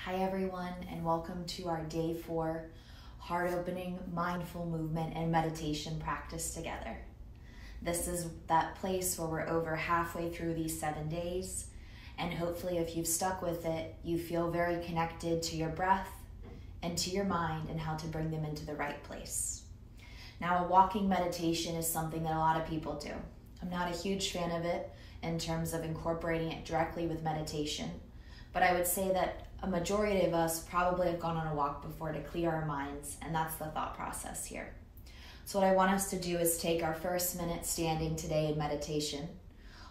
Hi everyone, and welcome to our day 4 heart opening mindful movement and meditation practice together. This is that place where we're over halfway through these 7 days, and hopefully if you've stuck with it, you feel very connected to your breath and to your mind and how to bring them into the right place. Now, a walking meditation is something that a lot of people do. I'm not a huge fan of it in terms of incorporating it directly with meditation, but I would say that a majority of us probably have gone on a walk before to clear our minds, and that's the thought process here. So what I want us to do is take our first minute standing today in meditation.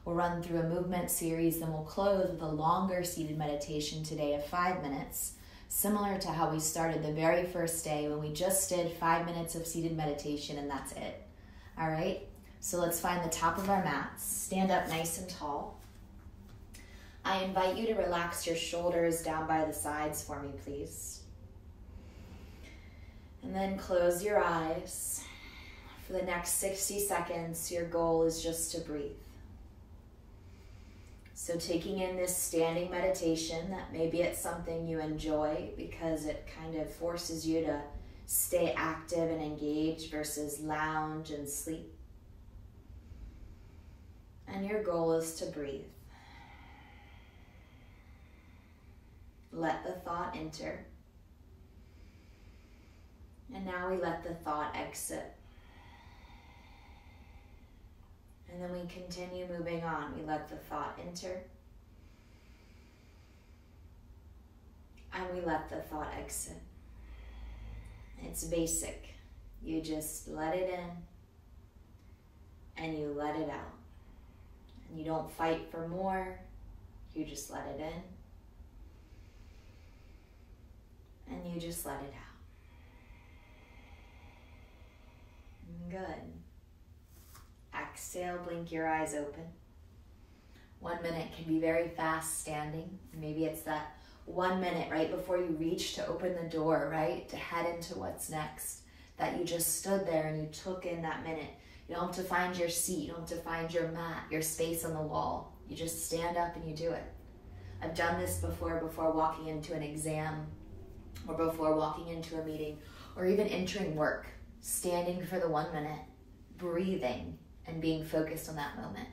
We'll run through a movement series, then we'll close with a longer seated meditation today of 5 minutes, similar to how we started the very first day when we just did 5 minutes of seated meditation and that's it. All right, so let's find the top of our mats, stand up nice and tall. I invite you to relax your shoulders down by the sides for me, please. And then close your eyes. For the next 60 seconds, your goal is just to breathe. So taking in this standing meditation, that maybe it's something you enjoy because it kind of forces you to stay active and engaged versus lounge and sleep. And your goal is to breathe. Let the thought enter. And now we let the thought exit. And then we continue moving on. We let the thought enter. And we let the thought exit. It's basic. You just let it in and you let it out. And you don't fight for more. You just let it in. And you just let it out. Good. Exhale, blink your eyes open. 1 minute can be very fast standing. Maybe it's that 1 minute right before you reach to open the door, right? To head into what's next. That you just stood there and you took in that minute. You don't have to find your seat. You don't have to find your mat, your space on the wall. You just stand up and you do it. I've done this before walking into an exam, or before walking into a meeting, or even entering work, standing for the 1 minute, breathing, and being focused on that moment.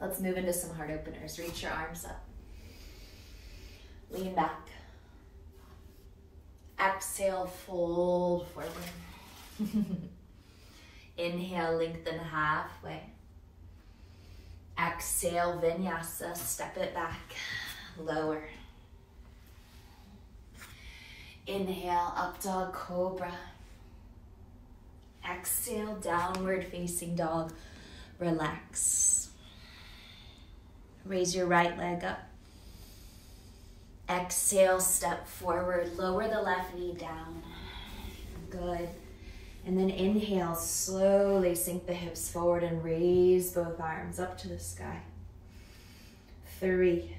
Let's move into some heart openers. Reach your arms up. Lean back. Exhale, fold forward. Inhale, lengthen halfway. Exhale, vinyasa, step it back, lower. Inhale, up dog cobra. Exhale, downward facing dog. Relax. Raise your right leg up. Exhale, step forward. Lower the left knee down. Good. And then inhale, slowly sink the hips forward and raise both arms up to the sky. 3,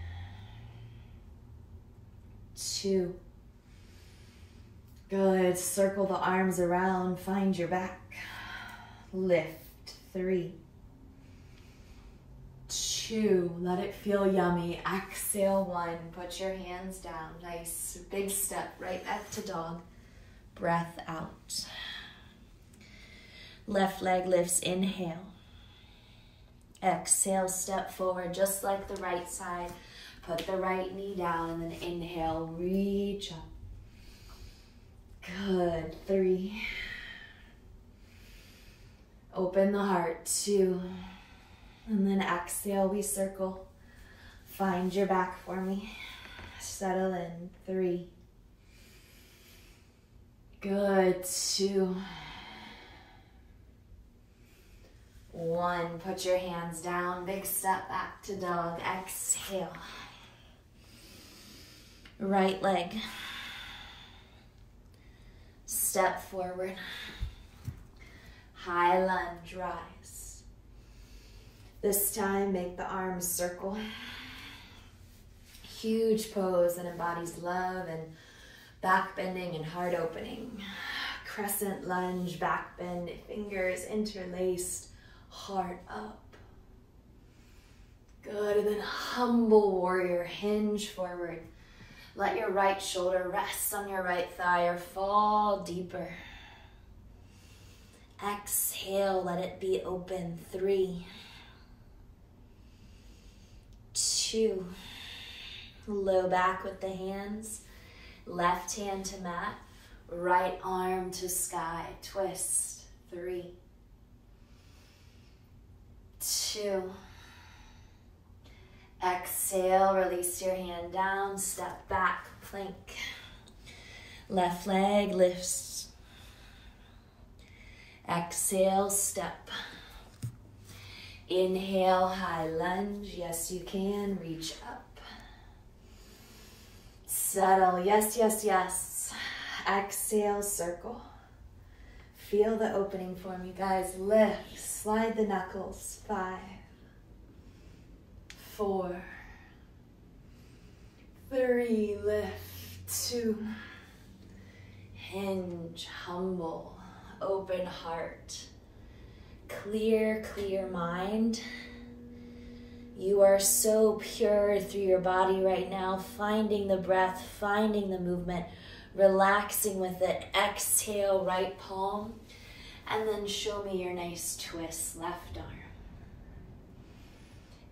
2, good. Circle the arms around. Find your back. Lift. 3, 2. Let it feel yummy. Exhale. 1. Put your hands down. Nice. Big step right back to dog. Breath out. Left leg lifts. Inhale. Exhale. Step forward just like the right side. Put the right knee down and then inhale. Reach up. Good. 3. Open the heart. 2. And then exhale, we circle. Find your back for me. Settle in. 3. Good. 2. 1. Put your hands down. Big step back to dog. Exhale. Right leg. Step forward. High lunge, rise. This time, make the arms circle. Huge pose that embodies love and back bending and heart opening. Crescent lunge, back bend, fingers interlaced, heart up. Good, and then humble warrior, hinge forward. Let your right shoulder rest on your right thigh or fall deeper. Exhale, let it be open. 3, 2. Low back with the hands. Left hand to mat. Right arm to sky. Twist. 3, 2. Exhale, release your hand down. Step back, plank. Left leg lifts. Exhale, step. Inhale, high lunge. Yes, you can. Reach up. Settle. Yes, yes, yes. Exhale, circle. Feel the opening form, you guys. Lift. Slide the knuckles. 5, 4, 3. Lift. 2. Hinge. Humble. Open heart, clear mind. You are so pure through your body right now, finding the breath, finding the movement, relaxing with it. Exhale, right palm, and then show me your nice twist, left arm.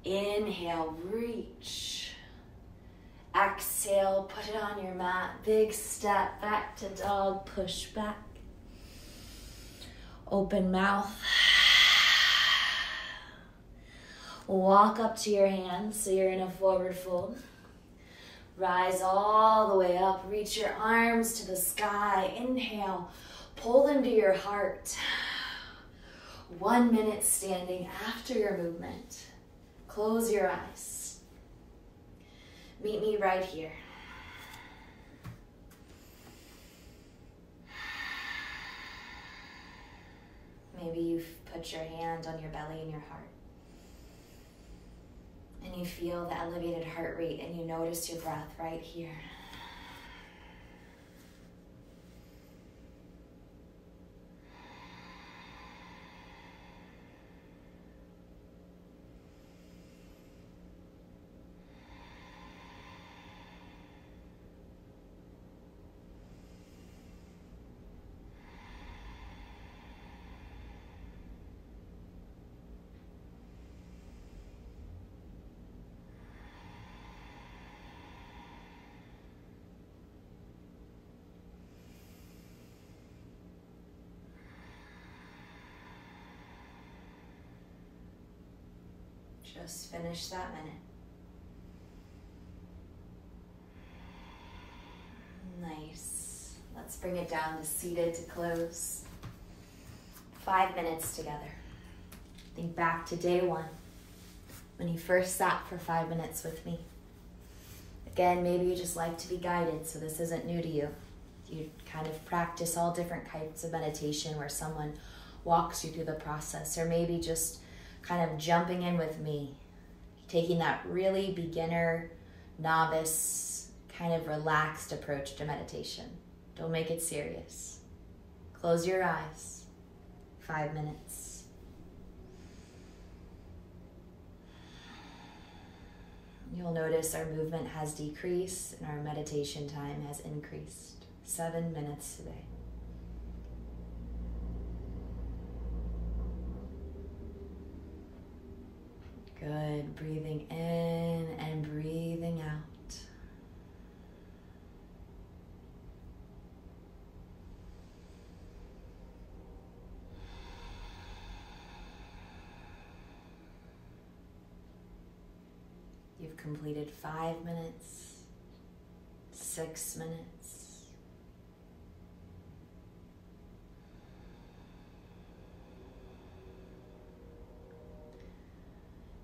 Inhale, reach. Exhale, put it on your mat. Big step back to dog, push back. Open mouth. Walk up to your hands so you're in a forward fold. Rise all the way up. Reach your arms to the sky. Inhale. Pull them to your heart. 1 minute standing after your movement. Close your eyes. Meet me right here. Maybe you've put your hand on your belly and your heart. And you feel the elevated heart rate and you notice your breath right here. Just finish that minute. Nice. Let's bring it down to seated to close. 5 minutes together. Think back to day 1, when you first sat for 5 minutes with me. Again, maybe you just like to be guided, so this isn't new to you. You kind of practice all different types of meditation where someone walks you through the process, or maybe just kind of jumping in with me, taking that really beginner, novice, kind of relaxed approach to meditation. Don't make it serious. Close your eyes. 5 minutes. You'll notice our movement has decreased and our meditation time has increased. 7 minutes today. Good. Breathing in and breathing out. You've completed 5 minutes, 6 minutes.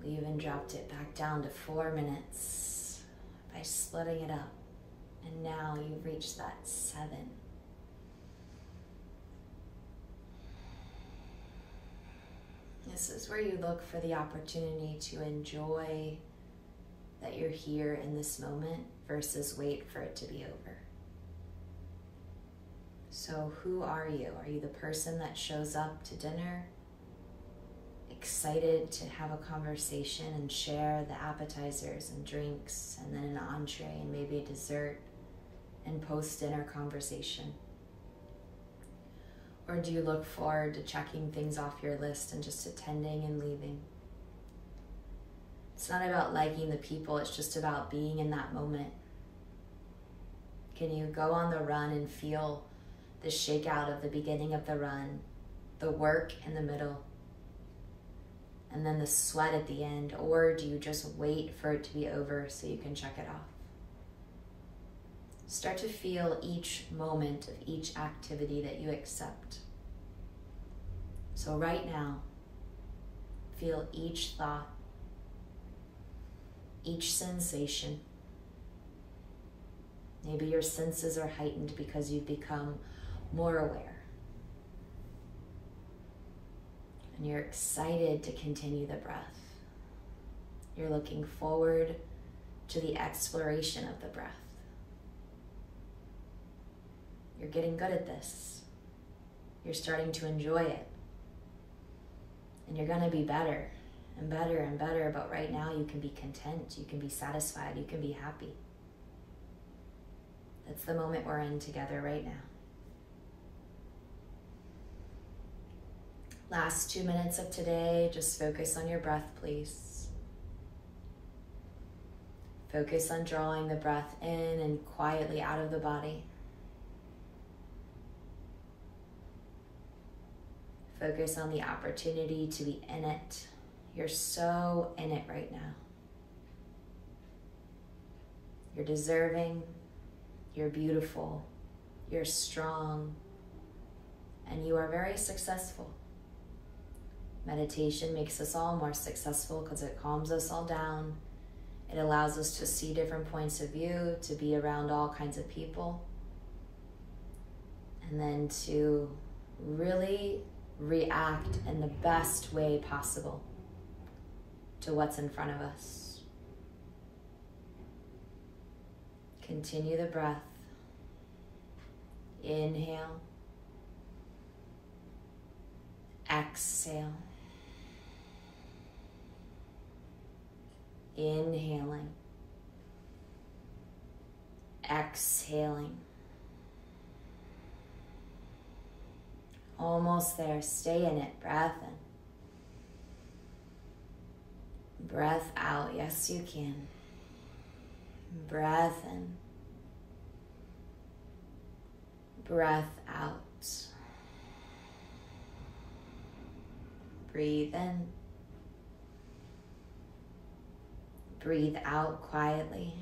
We even dropped it back down to 4 minutes by splitting it up. And now you've reached that 7. This is where you look for the opportunity to enjoy that you're here in this moment versus wait for it to be over. So who are you? Are you the person that shows up to dinner? excited to have a conversation and share the appetizers and drinks and then an entree and maybe a dessert and post-dinner conversation? Or do you look forward to checking things off your list and just attending and leaving? It's not about liking the people, it's just about being in that moment. Can you go on the run and feel the shakeout of the beginning of the run, the work in the middle, and then the sweat at the end? Or do you just wait for it to be over so you can check it off? Start to feel each moment of each activity that you accept. So right now, feel each thought, each sensation. Maybe your senses are heightened because you've become more aware. And you're excited to continue the breath. You're looking forward to the exploration of the breath. You're getting good at this. You're starting to enjoy it. And you're going to be better and better and better, but right now you can be content, you can be satisfied, you can be happy. That's the moment we're in together right now. Last 2 minutes of today, just focus on your breath, please. Focus on drawing the breath in and quietly out of the body. Focus on the opportunity to be in it. You're so in it right now. You're deserving, you're beautiful, you're strong, and you are very successful. Meditation makes us all more successful because it calms us all down. It allows us to see different points of view, to be around all kinds of people, and then to really react in the best way possible to what's in front of us. Continue the breath. Inhale. Exhale. Inhaling. Exhaling. Almost there. Stay in it. Breath in. Breath out. Yes, you can. Breath in. Breath out. Breathe in. Breathe out quietly.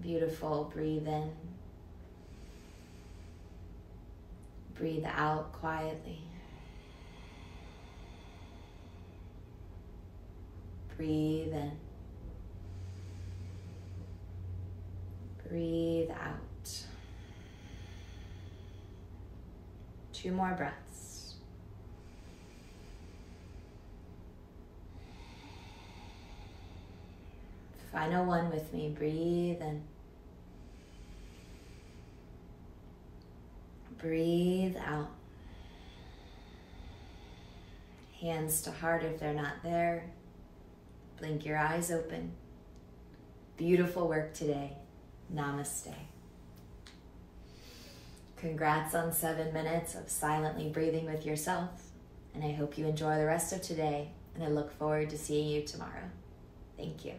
Beautiful. Breathe in. Breathe out quietly. Breathe in. Breathe out. 2 more breaths. Final one with me. Breathe in. Breathe out. Hands to heart if they're not there. Blink your eyes open. Beautiful work today. Namaste. Congrats on 7 minutes of silently breathing with yourself. And I hope you enjoy the rest of today. And I look forward to seeing you tomorrow. Thank you.